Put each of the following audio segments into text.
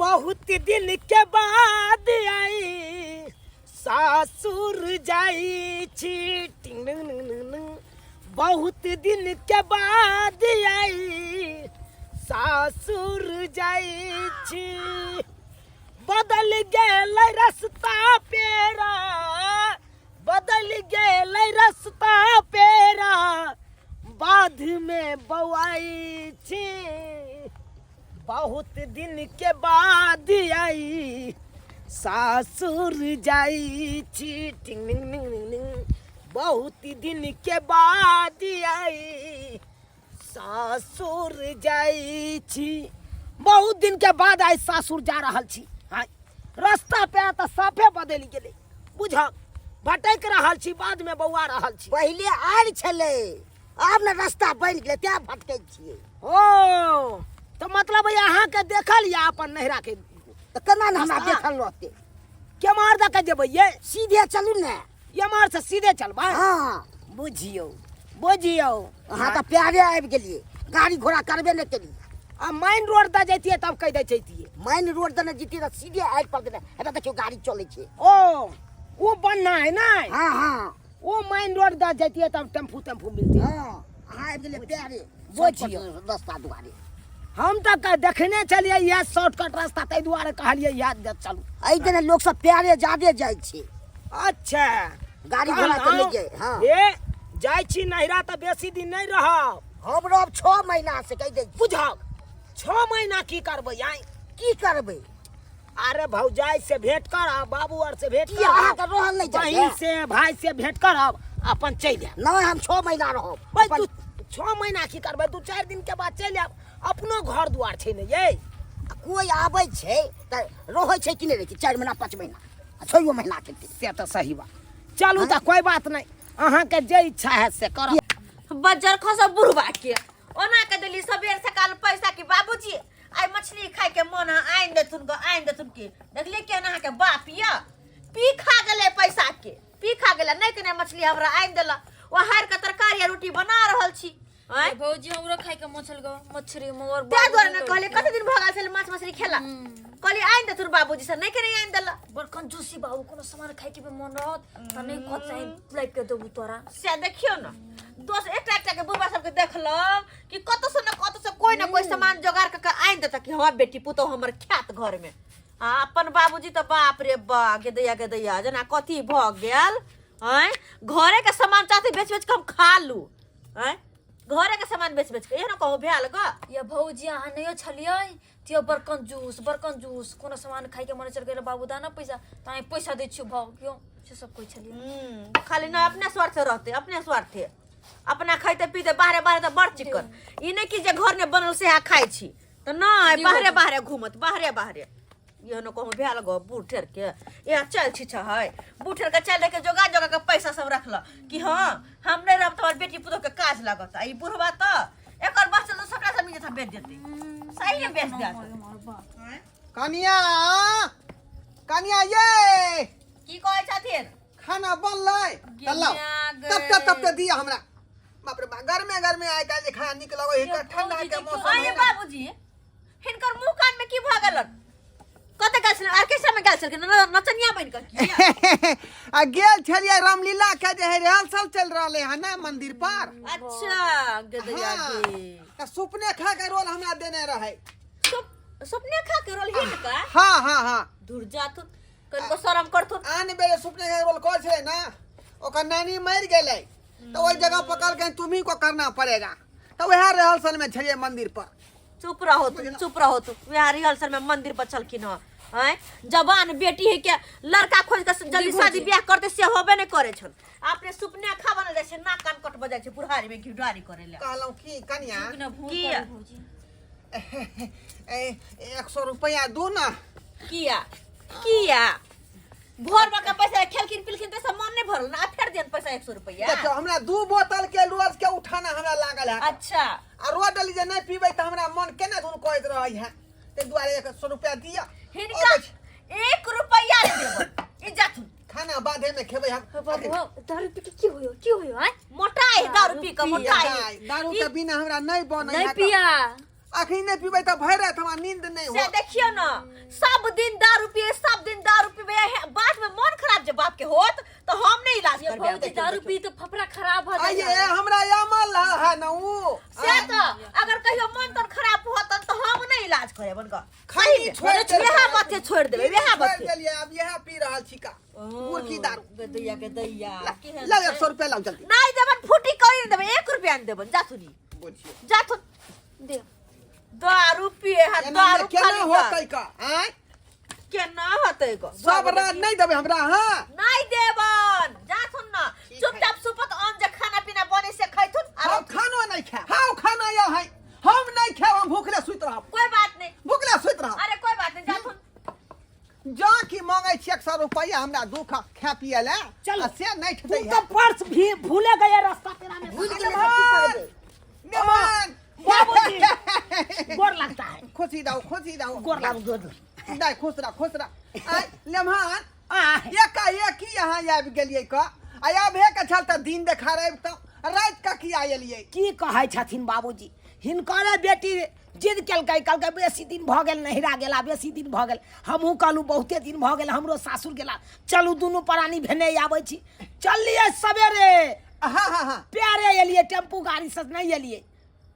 बहुत दिन के बाद आई सासुर जाई छी। बहुत दिन के बाद आई सासुर जाई छी। बदल गेल रास्ता पेरा, बदल गेल रास्ता पेरा, बाध में बवाई छी। बहुत दिन के बाद आई सासुर जाई छी। बहुत दिन के बाद आई सासुर जाई छी। बहुत दिन के बाद आई सासुर जा रहल छी। हाँ, रास्ता पे तो साफे बदल गेले, बुझ भटक रहल छी, बाद में बौआ रहल छी। पहले आर छले, अब न रास्ता बन गेले, त्या भटकै छियै। ओ तो मतलब यहाँ के देखल या अपन नहरा के तो केना न हमरा देखल रहते। के मार द के जेबै ये? सीधे चलू ने, ये मार से सीधे चलबै। हाँ बुझियो बुझियो, हाँ तो प्यारे आबि गेलिए, गाड़ी घोड़ा करबे न केली। आ मेन रोड द जैतिए तब कह दै जैतिए। मेन रोड दने जीती तो सीधे आबि पड़ते। एटा देखियो गाड़ी चलै छै। ओ वो बनना है ना। हाँ हाँ वो मेन रोड द जैतिए तब टेम्पू टेम्पू मिलती। हाँ आबि गेलिए प्यारे, बुझियो रास्ता दुआरे। हम तक देखने चलिए यह शॉर्टकट रास्ता, ताहि दुआरे कहलिए याद चलू। एहि दने लोग सब प्यारे जादे जाइ छै। अच्छा गाड़ी घोड़ा के ले जाए। हाँ ए जाइ छी नहिरा त बेसी दिन नहीं रहब। हम रहब 6 महीना से कह दे। बुझब 6 महीना की करबै आई? की करबै? अरे भौजाई से भेंट करब, बाबू और से भेंट की अहाँ के रहल नहीं बहिन जाए? से भाई से भेंट करब, अपन चलि आयब। नहीं हम 6 महीना रहब। भाई तू 6 महीना की करबै? 2-4 दिन के बाद चलि आयब। अपनो घर दुआर छै ने ये। कोई आबै छै त रहै छै कि नहीं रहै छै? 4 महीना 5 महीना 6 महीना के से तो सही बात। चलू तो कोई बात नहीं, अहाँ के जे इच्छा है से करब। बजर खस बुढ़बा के ओना के देली सबेर सकाल पैसा की बाबूजी आई मछली खाए के मन है, आइन देथुन के देखली के ना के बाप या पी खा गेले पैसा के, पी खा गेले नहीं के मछली हमरा आइन देला। ओ हार के तरकारी रोटी बना रहल छी। आय भौजी हमरो खाए के मछली मोर त्या द्वारा न कहले कते दिन भगाल छले माछ मछली खेला। कहली आइन देथुन बाबूजी से नहीं के नहीं आइन देला। बड़ कंजूसी बाबू कोनो सामान खाए के मन रहत त नहीं खत चाहे लाइक के देबू तोरा से देखियो न दोस एकटा के बुढ़बा सब के देखलो कि कत से कोई ना कोई सामान जोगाड़ के आइन देता कि हां बेटी पुतो हमर ख्यात घर में। हां अपन बाबूजी तो बाप रे बा के दैया जना कथी भ गेल। हैं घरे के सामान चाहते बेच के हम खा लू। हैं घरे के सामान बेच के एहन कहू भेल ग या भौजी अहाँ नहीं छलिए त्यो बरकन जूस कोनो सामान खाए के मन चल गेल बाबू दाना पैसा ताई पैसा दे छियो भाव क्यों से सब कोई छलिए। खाली ना अपने स्वार्थ रहते, अपने स्वार्थ अपना खाइते पीते बाहरे तो बड़ चिकन ई नहीं कि जे घर में बनल से खाई छी तो नहीं बाहरे घूमत बाहरे ये न कहूँ भेल गो बूढ़ेर के यहाँ चल छी है बूढ़ेर के चल के जोगा के पैसा सब रखल कि हाँ हम नहीं रहब तुम्हार बेटी पुतो के काज लागत। ई बुढ़वा तो एक बच्चा तो सबटा सब मिल बेच देते सही में बेच दे। कनिया कनिया ये की कहै छथिन? खाना बनलै तब दिया हमरा। बाप रे बा गर्मे आइ काल्हि खाना नीक लगै है। ठंडा के मौसम अरे है ना। बाबूजी हिनकर मुंह कान में की भ गेलन? कते गेल छल ऑर्केस्ट्रा में गेल छल नचनिया बन के किया? आ गेल छलिए रामलीला के जे है रिहर्सल चल रहले है ना मंदिर पर। अच्छा गदया हाँ, के त सुपने खा के रोल हमरा देने रहे। सपने खा के रोल हिनका? हाँ दूर जातु कनको शरम करथु। आन बेले सुपने के रोल कर छे ना, ओकर नानी मर गेलै तो ओई जगह पकड़ के तुम्ही को करना पड़ेगा। तो वह रिहर्सल में छलिए मंदिर पर। चुप रहो तू यहाँ रिहर्सल में मंदिर पर चलखिन हैं जवान बेटी है के लड़का खोज के जल्दी शादी ब्याह करते से होबे नहीं करे छन। आपने सुपने खा बनल जाय छै नाक कान कट बजाय छै बुढ़ारी में घिढारी करे ले। कहलौ की कन्या किया 100 रुपया दो ना। किया भोर में का पैसा खेलखिन पिलखिन त मन नहीं भरल ना फेर देन पैसा 100 रुपया। देखो हमरा 2 बोतल के रोज के उठाना हमरा लागल है। अच्छा आ रोज डली जे नहीं पीबै त हमरा मन केना धुन कहत रहै है। ते दुआरे 100 रुपया दिया हिनका 1 रुपया ले देब ई जाथु खाना बादे में खेबै हम। बाबू दारू पी के की होयो हैं? मोटाई दारू पी के मोटाई दारू के बिना हमरा नहीं बनै है। नहीं पिया अखनी नहीं पीबे तो भर रात हमारा नींद नहीं से हो देखियो ना सब दिन दारू पिए सब दिन दारू पीबे बाद में मन खराब जब बाप के होत तो हम नहीं इलाज ये करबे भौजी दारू पी तो फफड़ा खराब हो आइए जाए हमरा अमल है ना वो से तो अगर कहियो मन तन खराब होत तो हम नहीं इलाज करे बनका खाली छोड़ दे यह बात छोड़ देबे यह बात छोड़ देलिए अब यह पी रहल छी का मुर्गी दारू दैया के दैया ला 100 रुपया लाओ जल्दी नहीं देबन फूटी करी देबे 1 रुपया न देबन जा सुनी बोलिए जा थु दे दारू पिए है दारू केना खाली होतै का हैं केना होतै को सब रात नहीं देबे हमरा हां नहीं देबन जा सुन ना चुपचाप सुपत अन जे खाना पीना बने से खैथुन हम खानो नहीं खा हां खाना या है हम नहीं खाओ हम भूखले सुत रहब कोई बात नहीं भूखले सुत रहब अरे कोई बात नहीं जा सुन जा की मांगे छी 100 रुपया हमरा दुख खा पिए ले चल। से नहीं तू ठदै तो पर्स भी भूले गए रास्ता तेरा में भूल गेले सब की कर दे मेहमान बाबूजी गोर लगता है खुशी दाओ गोर लागू गोर दाई खुश रह आई लेमान आ एक ही यहाँ आबि गेलियै का आब हे के चलते दिन देखा रहे तो रात का की आयलियै की कहै छथिन बाबूजी हिनकरे बेटी जिद कहलकै बेसी दिन भऽ गेल नहिरा गेला बेसी दिन भऽ गेल हमहूँ कहलहुँ बहुते दिन भऽ गेल हमरो सासुर गेला चलू दुनू प्राणी भेने आबै छी चललियै सवेरे हाँ प्यारे एलियै टेम्पू गाड़ी से नहीं एलियै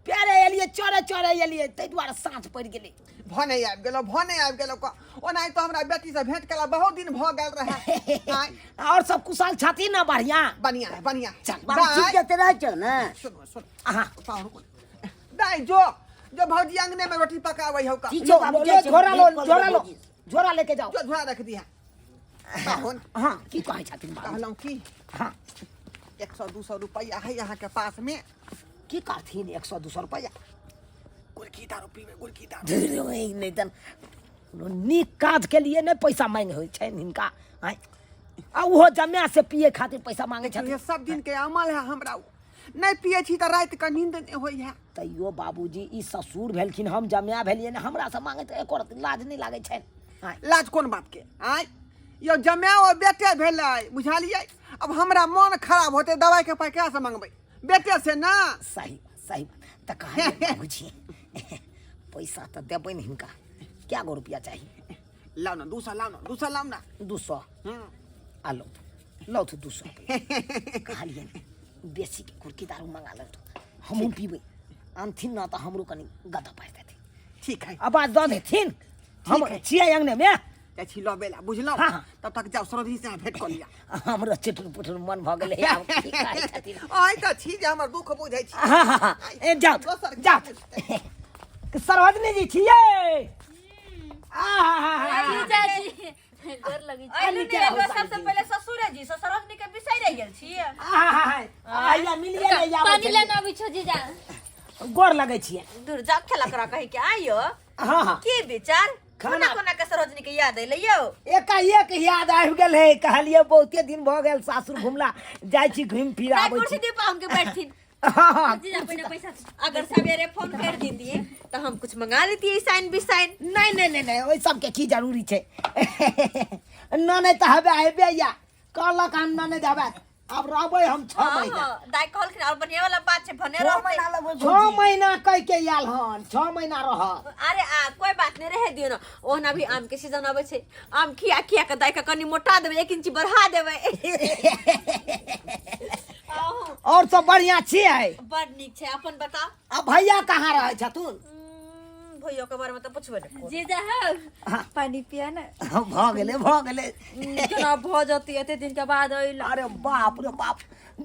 प्यारे एलियै चोरे एलियै ताहि दुआरे साँझ पड़ि गेलै भने आबि गेलो का ओनाहि तो हमरा बेटी से भेंट केला बहुत दिन भऽ गेल रहे आइ, और सब कुशल छथिन ना बढ़िया बढ़िया चल बाबू ठीक जते रह छ ना सुन अहाँ दाई जो भौजी अंगने में रोटी पकाबै हो का ठीक लो छै बाबू लो झोरा लेके जाओ जो धुआ रख दिया पाहुन हाँ की कहै छथिन बाबू कहलौं की हाँ 100-200 रुपया है यहाँ के पास में की कहथिन 100-200 रुपया गुड़की दारू नहीं तन नीक काज के लिए नहीं पैसा मांग होइ छै हिनका आइ आ ओहो जम्या से पिए खातिर पैसा मांगे ये छथिन सब दिन के अमल है हमरा नहीं पिए छी तो रात के नींद नहीं होई है तैयो बाबूजी ई ससुर भेलखिन हम जम्या भेलियै ने हमरा से मांगे तो एको रत्ती लाज नहीं लागे छै आइ लाज कोन बात के आय यो जमाओ बेटे भेलै बुझलियै अब हमरा मन खराब होते दवाई के पाई कैसे मांगबै बेटे से ना सही त कहलियै बाबूजी पैसा तो देबै ने हिनका क्या गो रुपया चाहिए लाओ ना 200 लाओ ना 200 आ लो तो 200 कहलियै ने बेसी के कुर्की दारू मंगा लो हमहूँ पीबै आनथिन ना तो हमरो कनी गदा पारि देथिन ठीक है आवाज दऽ देथिन हम है। छियै अंगने में जाइ छी लो बेला बुझलौ हाँ, हाँ। तब तक जाओ सरोधी से भेंट कर लिया हमरो चिटुर पुटुर मन भऽ गेलै आब की कहै छथिन आइ त छी जे हमर दुख बुझै छी हाँ, ए जाओ दोसर जाओ सरोजनी जी छियै जीजाजी गोर लगी छै। अइलू ने एगो सबसे पहले ससुरे जी ससुरनी के बिसैरे गेल छी आइया मिलिए ले जाओ पानी लेना अबै छौ जीजा गोर लगै छियै दूर जा खेला करा कहि के आइयो हाँ की विचार खाना- कोना के सरोजनी के याद अइले यौ एकाएक याद आबि गेल है कहलियै बहुते दिन भऽ गेल सासुर घुमला जाइ छी घुमि फिर काय आबै कुर्सी छी दीपा हमके बैठथिन हाँ जीजा पहिने पैसा अगर सवेरे फोन कर दीजिए तो हम कुछ मंगा लेती साइन बिसाइन नहीं ओहि सबके की जरूरी छै नहीं तो हबे हेबे या कहलक हम नहीं देबै अब रहबै हम 6 महीना दाई कहलखिन और बढ़िया वाला बात छै भने रहबै 6 महीना कह के आयल हन 6 महीना रह अरे कोई बात नहीं रहे दियो ना ओहना भी आम के सीजन आवे छै आम खिया के दाई का कनी मोटा देबै 1 इंच बढ़ा देबै और सब बढ़िया छियै बड़ नीक छै अपन बता अब भैया कहाँ रहै छथुन भैया के बारे में तो पूछबे नहीं जीजा हो पानी पिया ना भऽ गेलै केना भ जती एते दिन के बाद अइला अरे बाप रे बाप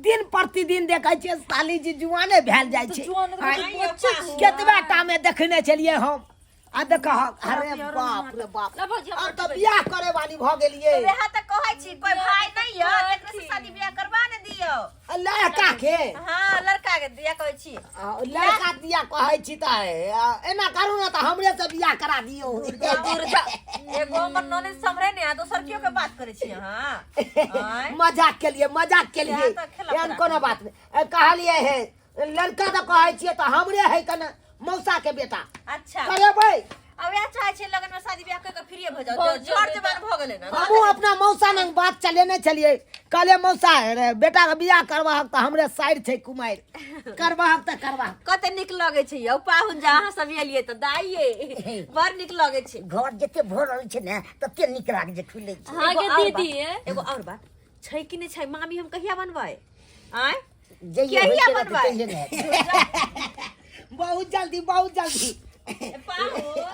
दिन प्रतिदिन देखै छियै साली जी जुआने भेल जाइ छै जुआन के आइ, बच्चे छियै। केतबा टा में देखने छलियै हम आ देखह अरे बाप रे बाप ला भौजी, हम अब तऽ बियाह करे वाली भऽ गेलियै वेहा त कहै छी कोई भाई नहीं यो एकरा से शादी बियाह करबा ने दियो लड़का के हां लड़का के दिया कहै छी लड़का दिया कहै छी तऽ एना करू ना तऽ हमरे से बियाह करा दियौ दूर जा एगो हमर नॉलेज समरे ने दोसर कियो के बात करे छी हां मजाक के लिए इएह तऽ खेला एहन कोनो बात नहीं कहलियै हे लड़का तऽ कहै छियै तऽ हमरे है कने मौसा के बेटा अच्छा करेबै अब या चाहे छे लगन में शादी ब्याह कर के फ्री भ जाओ जोर जवान भ गेले ना हमहूँ अपना मौसा लंग बात चलेने छलियै कहले मौसा रे बेटा के बियाह करवाहक त हमरे साइड छै कुमार करवाहक त करवाहक कते निक लगे छै यौ पाहुन जहाँ सब एलिए त दाइए बड़ निक लगे छै घर जते भरल छै ने तते नीक लागे जे खुले छै हाँ एगो गे और दीदी बात- एगो और बात छै कि नहीं छै मामी हम कहिया बनबै आय जइए कहिया होइते बनबै? रहतै तहिये ने। बहुत जल्दी पाहुन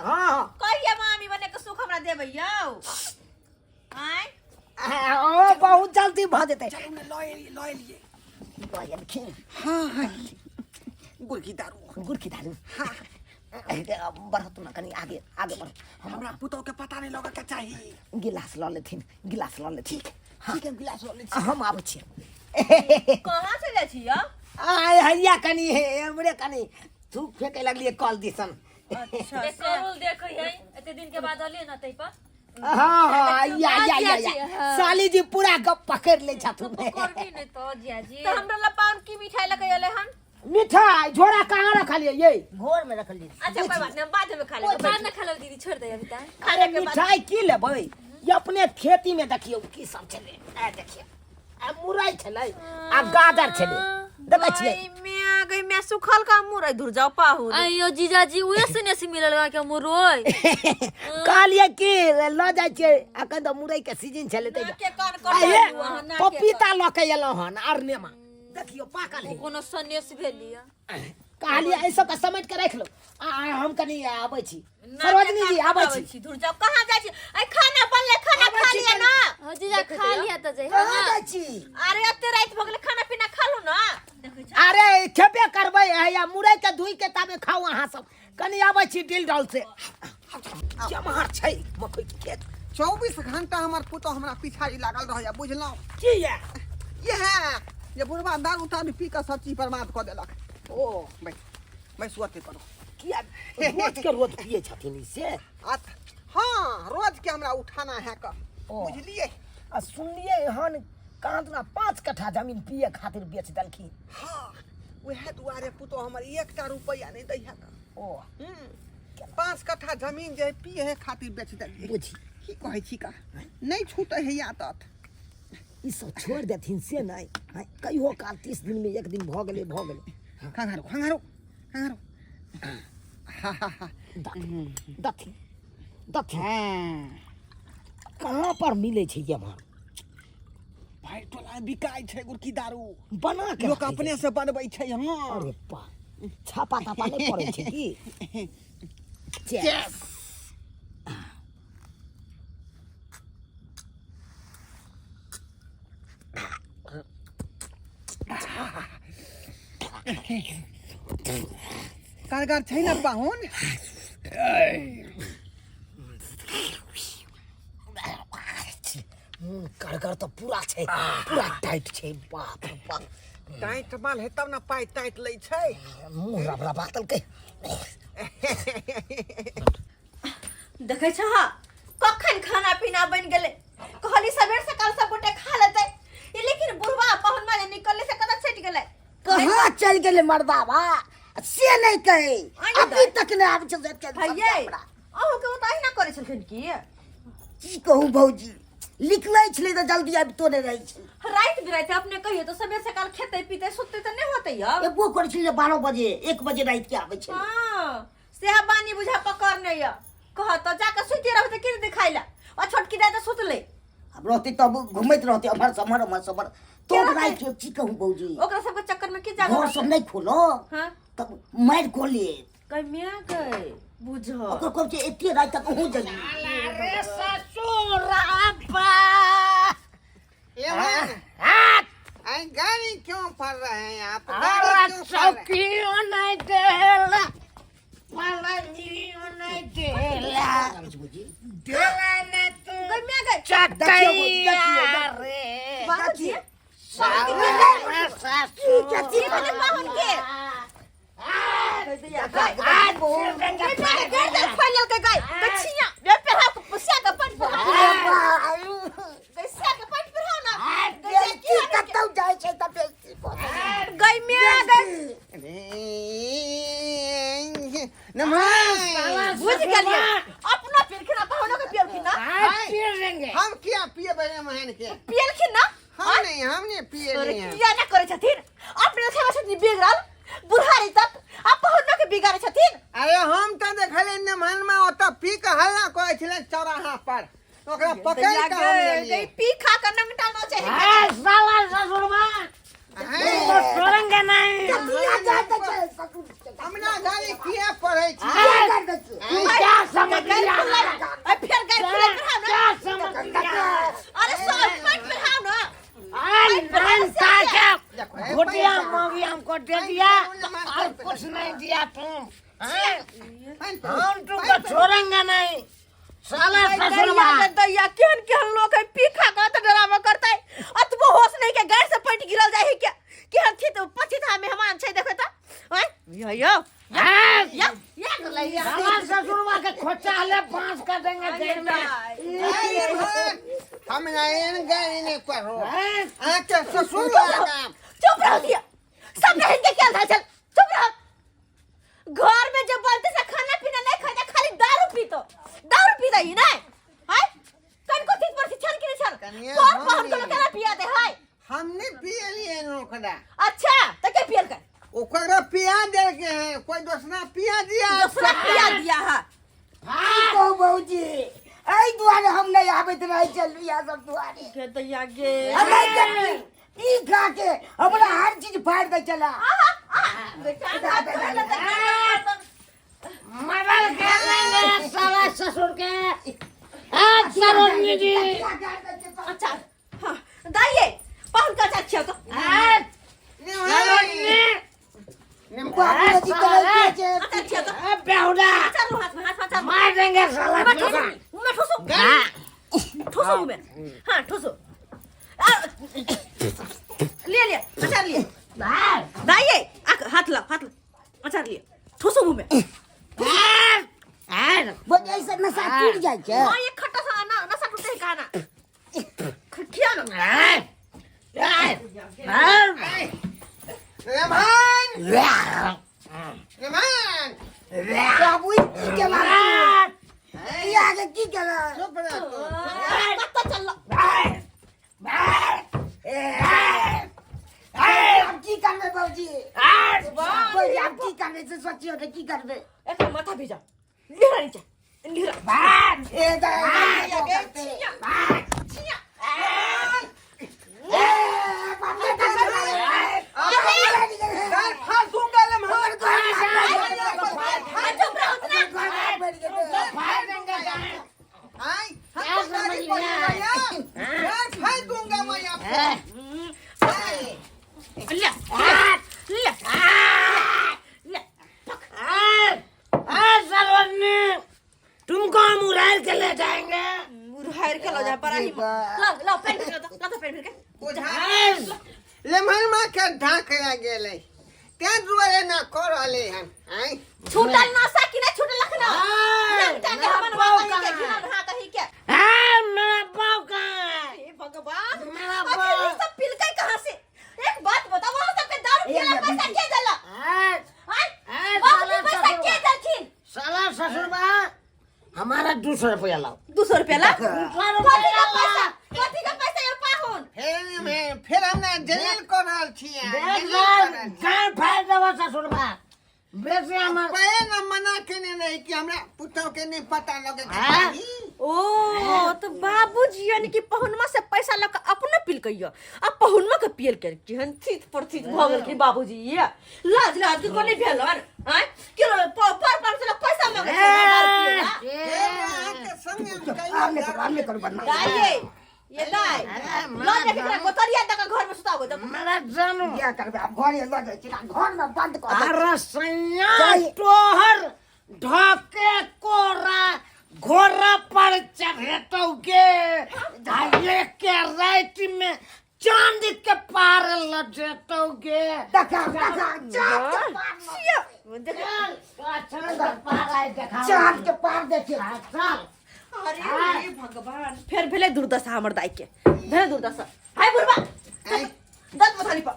हाँ कहिया मामी बने के सुख हमरा देबै यौ आय ओ बहुत जल्दी भ जेतै लय एलखिन हाँ हाँ गुरकी दारू गुरकी दारू बढ़त न कनी आगे आगे बढ़ हमरा पुतौ के पता नहीं लगे के चाहिए गिलास ल लेथिन गिलास ल लेथिन ठीक है गिलास ले हम आबै छी कहाँ से जाइ छी यौ आय हैया कनी हमरे कनी थूक फेंके लगलिए कल दिसन अच्छा एक करोल देखै है एते दिन के बाद अलिए न तै पर हाँ या हाँ। साली जी पूरा गप पकड़ ले छथुन करबी नहीं तो जियाजी तो हमरा ला पाउन की मिठाई लगे एले हन मिठाई झोरा कहाँ रखलिए ये घोर में रखल दी अच्छा कोई बात नहीं बाद में खा कोई लेंगे बात न खा लो दीदी छोड़ दे अभी तक अरे मिठाई की लेबै ये अपने खेती में देखियो की सब छले आ देखियो आ मुरई छले आ गाजर छले देखै छियै गई मैं सुखल का मुरई धुर जाओ पाहुन अयो जीजाजी उहे से से मिलल गा के मुरोय कहलिए कि ल जाइ छियै अखन त मुरई के सीजन छले त के कान आये कर वहां ना पपीता ल के एलौ हन अरनेमा देखियो पाकल है कोनो सन्यास भेलिया कहलिए ऐ सब के समेट के राख लो हम कनी आबै छी सरोजनी जी आबै छी धुर जाओ कहां जाइ छी ए खाना बनले खाना आबै खा छी लिया कनी। ना हो जीजा खा लिया त जइ कहाँ जाइ छी अरे अत्ते रात भ गेले खाना पीना खा लो ना देखै छी अरे खेबे करबै या मुरई के धुई के ताबे खाऊ अहाँ सब कनी आबै छी दिल डल से जमहर छै मकई के खेत 24 घंटा हमार पुतौ हमरा पिछाड़ी लागल रहया बुझलौ की ये ये है ये बुढ़वा दारू तारू पी के सब चीज बर्बाद कर देलक ओ मैं सुअते करो किया रोज के रोज पिए छथिन से हाँ रोज के हमरा उठाना है का ओ। बुझलिए आ सुनलिए हन कहाँ दूना 5 कट्ठा जमीन पिए खातिर बेच देलखिन हाँ वह दुआरे पुतो हमर 1 रुपया नहीं दै है का ओ 5 कट्ठा जमीन जे पिए है खातिर बेच देलिए बुझी की कहै छी का नहीं छूटे है या तत ई सब छोड़ देथिन से नहीं कहियो काल 30 दिन में एक दिन भ गेले खंगारो दथी कहाँ पर मिले छै ये मार भाई टोला बिकाय छै गुरकी दारू बना के लोग रखै अपने से बनबै छै हां अरे पा छापा तापा नहीं पड़े छै की Yes. कारगर छैन पाहुन करकर तो पूरा छै पूरा टाइट छै बाप रे बाप टाइट माल है तब ना पाई टाइट लै छै मुंह रबरा बातल के देखै छ कखन खाना पीना बन गेले कहली सबेर सकाल सब गोटे खा लेतै ये लेकिन बुढ़वा पाहुन माले निकलले से कदा छट गेलै कहाँ चल गेले मर्दावा से नहीं कहे आइए अभी तक नहीं आबै छै के भैये अहू के ओतहि ना करे छलखिन की कहूँ भौजी लिखले छले तो जल्दी आबि तो नहीं रही छै रात बिराते अपने कहियो तो सबेर सकाल खेते पीते सुतते त नहीं होते या एगो करे छले 12 बजे 1 बजे रात के आबै छै हां सेहा बानी बुझा पकड़ नहीं या कह तो जाके सुते रहते कि दिखाइला और छोटकी दादा सुत ले अब रहते तब घूमत रहते अमर समर तो रात के की कहूँ भौजी ओकरा सब के चक्कर में की जागा घर सब नहीं खोलो हां तब मार को ले कमिया गए बुझ ओकर कब के एते रात तक हो जली अरे ससुर अब्बा ये आई गाड़ी क्यों पड़ रहे हैं आप गाड़ी अरे क्यों पड़ रहे हैं? चौकियों नहीं देला पलंगियों नहीं देला देला ने तू कमिया गए चटैया रे बाजी सारे ससुर चाची बने पाहुन के आज बोल गर्दन फैलल के गए कछिया रे पेहा को पुसिया के पट पर कैसा के पट पर ना की कतौ जाय छै त बेसी गई मिया गई नमस्कार बुझ गेलिए अपना पिलखिना पाहुन के पिलखिना पी लेंगे हम क्या पिए बड़े महन के पिलखिना हम नहीं हमने पिए अरे लिए किया ना करे छथिन अपने सेवा छथिन बिगड़ल बुढ़ारी तक आप पहुंच के बिगाड़े छथिन अरे हम तो देखले ने मन में ओता पी के हल्ला करे छले चौराहा पर ओकरा पकड़ के हम ले लिए पी खा कर नंगटा न चाहिए साला ससुरबा तो छोड़ेंगे नहीं हमरा गाली किया पड़े छी तू क्या समझ लिया फिर गए फिर क्या समझ लिया अरे सब पेट में हां ना आई नान ताके घोटिया मांगी हमको दे दिया और कुछ नहीं दिया तुम हम तुमको छोड़ेंगे नहीं साला ससुरबा दैया केहन केहन लोग है पी खा कर तो ड्रामा करता है अतबो होश नहीं के गैर से पट गिरल जाए है क्या केहन थी तो पछी था मेहमान छै देखो तो ओए यो या साला ससुरबा के खोचा ले बांस कर देंगे जेल में हम इन गाली ने परो हैं? आके ससुर लगा चुप रहो दिया सब रह के क्या था चल चुप रहो घर में जब बनते से खाना पीना नहीं खाता खाली दारू पीता ही नहीं हाय कन को ठीक पर छल के छल कनिया, कौन हम पहन को नहीं। केना पिया दे हाय हमने पिए लिए नोकड़ा अच्छा तो क्या पियल कर ओकरा पिया दे के हैं कोई दूसरा पिया दिया दूसरा पिया दिया है को बहूजी आई दुआरे हम नहीं आबे त नहीं चल या सब दुआरे के दैया गे अरे जब ई खा के हमरा हर चीज फाड़ दे चला मदद कर देंगे साला ससुर के आज सरोजनी जी अच्छा हां दाइए पहन का अच्छा तो आज सरोजनी बाबू जी करे छे अच्छा तो ए बेहुदा चलो हाथ में मार देंगे साला मैं ठोसो ठोसो मैं हां ठोसो ले अचार लिए दाइए हाथ ला अचार लिए ठोसो मुंह में वो ऐसे नशा टूट जाए छे हां ये खट्टा सा ना नसा टूटे है खाना खिया ना रेमान रेमान बाबू जी के मारे ये आगे की करा चुप रह तू पता चल आप की करबे बाबूजी कोई आप की करबे से सोचियो कि की करबे एक माथा भेजा लेरा नीचे लेरा ए दा फाल दूंगा ले मार आई क्या समझ लिया? फाल दूंगा मैं आपको ले सरोजनी तुमको हम उड़ाल के ले जाएंगे मुरहार के लो जा पर आई ला पेन फिर ला तो पेन फिर के बुझा ले मन मा के ढाक गेले ते दुआरे ना करले हम आई छूटल ना सकी ना छूटल लखना लगता है हमन वाला के घिना रहा कहीं के मेरा पाव कहाँ है हे भगवान मेरा आखिर बाप। ये सब पिल गए कहां से एक बात बताओ वो सबके दारू पिला पैसा के देला हां बाबू पैसा के देथिन साला ससुर बा हमारा 200 रुपया लाओ 200 रुपया ला 200 रुपया ला कथी का पैसा ये पाहुन फिर हमने जलील करल छिए गाय फाड़ देबो ससुर बा बेसी हमर पहले न मना केने नहीं कि हमरा पुतौ के नहीं पता लगे हाँ? ओ तो बाबूजी यानी कि पहुनमा से पैसा लेकर अपना पिल कहियो अब पहुनमा के पियल के केहन थीत परथीत भ गेल कि बाबूजी ये लाज के कोने भेल हन हैं कि पर से पैसा मांगे के संग हमने करो बदमाश गाये ये गाय लो देख के गोतरिया तक घर में सुता गो मेरा जानू क्या करबे आप घर ले जाए छी घर में बंद कर दे अरे सैया तोहर ढके कोरा घोड़ा पर चढ़ेतोगे धाये के रात में चांद के पार लजेतोगे देखा चांद के पार देखिए अरे भगवान फिर भेले दुर्दशा हमर दाई के भेले दुर्दशा हाय बुढ़बा दत मथानी पर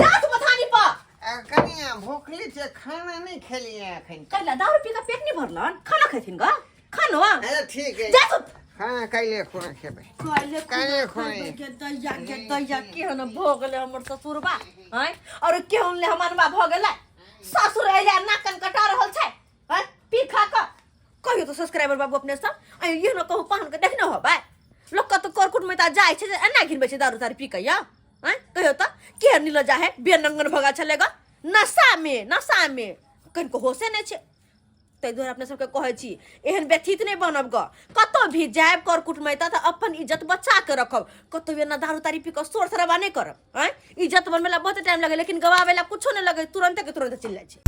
दत मथानी पर कनिया भूखली से खाना नहीं खेलिए अखन कल्ला दारू पी का पेट नहीं भरलन खाना खैथिन गा खानो अरे ठीक है जा तू हाँ काइले खुना खेबे काइले काइले खुने के दैया केहन भ गेलै हमर ससुरबा हैं और केहन ले हमरबा भ गेलै ससुर एजा नाकन कटा रहल छै हैं पी खा क कहियो तो सब्सक्राइबर बाबू अपने सब आ ये न कहू पाहन के देख न होबै लोग का तो करकुट में ता जाय छै एना घिनबै छै दारू तारी पी के या हैं कहियो त के नील जा है बेनंगन भगा चलेगा नशा में कन को होशे नै छै तै दुआरे अपने सबके कहै छी एहन व्यथित नहीं बनब ग कतो भी जायब कर कुटमै त अपन इज्जत बचा के रखब कतो एना दारू तारी पी के शोर शराबा नहीं करब हैं इज्जत बनबे ला बहुत टाइम लगे लेकिन गवावे ला कुछो नहीं लगे तुरंत के तुरंत चल जाय छै